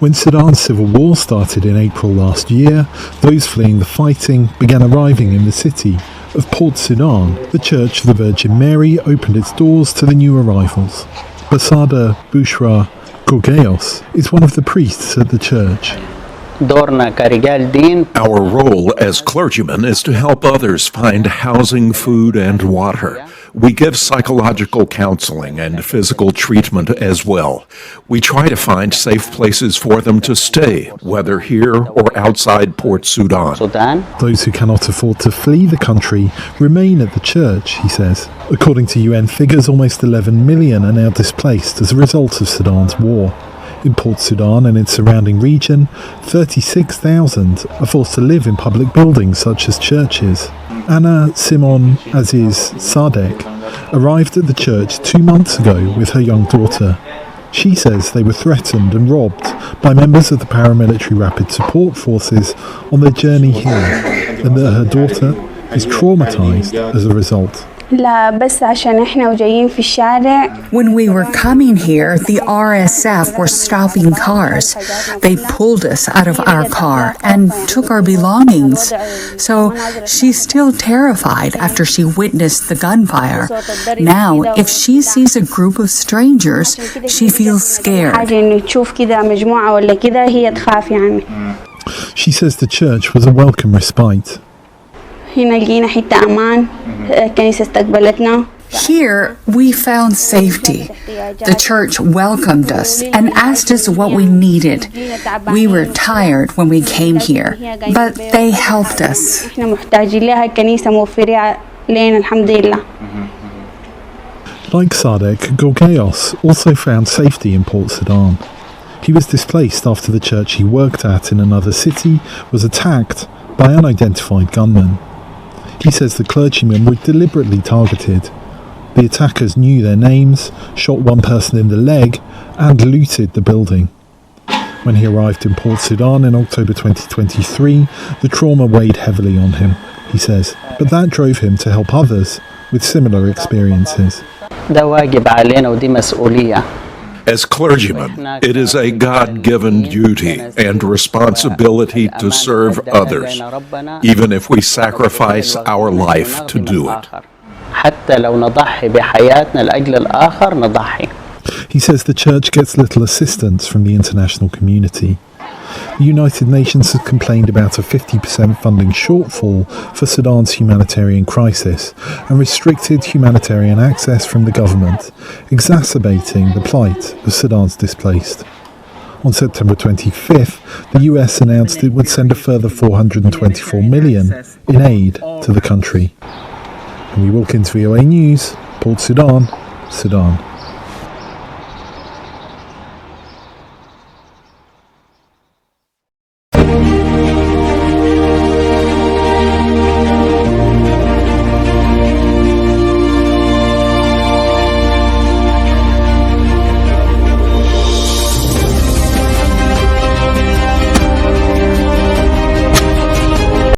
When Sudan's civil war started in April last year, those fleeing the fighting began arriving in the city of Port Sudan. The Church of the Virgin Mary opened its doors to the new arrivals. Basada Bushra Gorgeos is one of the priests at the church. Our role as clergymen is to help others find housing, food, and water. We give psychological counseling and physical treatment as well. We try to find safe places for them to stay, whether here or outside Port Sudan. Those who cannot afford to flee the country remain at the church, he says. According to UN figures, almost 11 million are now displaced as a result of Sudan's war. In Port Sudan and its surrounding region, 36,000 are forced to live in public buildings such as churches. Anna Simon Aziz Sadek arrived at the church 2 months ago with her young daughter. She says they were threatened and robbed by members of the paramilitary rapid support forces on their journey here, and that her daughter is traumatized as a result. When we were coming here, the RSF were stopping cars. They pulled us out of our car and took our belongings. So she's still terrified after she witnessed the gunfire. Now, if she sees a group of strangers, she feels scared. She says the church was a welcome respite. Here, we found safety. The church welcomed us and asked us what we needed. We were tired when we came here, but they helped us. Like Sadek, Gorgeos also found safety in Port Sudan. He was displaced after the church he worked at in another city was attacked by unidentified gunmen. He says the clergymen were deliberately targeted. The attackers knew their names, shot one person in the leg, and looted the building. When he arrived in Port Sudan in October 2023, the trauma weighed heavily on him, he says, but that drove him to help others with similar experiences. As clergymen, it is a God-given duty and responsibility to serve others, even if we sacrifice our life to do it. He says the church gets little assistance from the international community. The United Nations has complained about a 50% funding shortfall for Sudan's humanitarian crisis and restricted humanitarian access from the government, exacerbating the plight of Sudan's displaced. On September 25th, the US announced it would send a further $424 million in aid to the country. Wilkins, VOA News, Port Sudan, Sudan.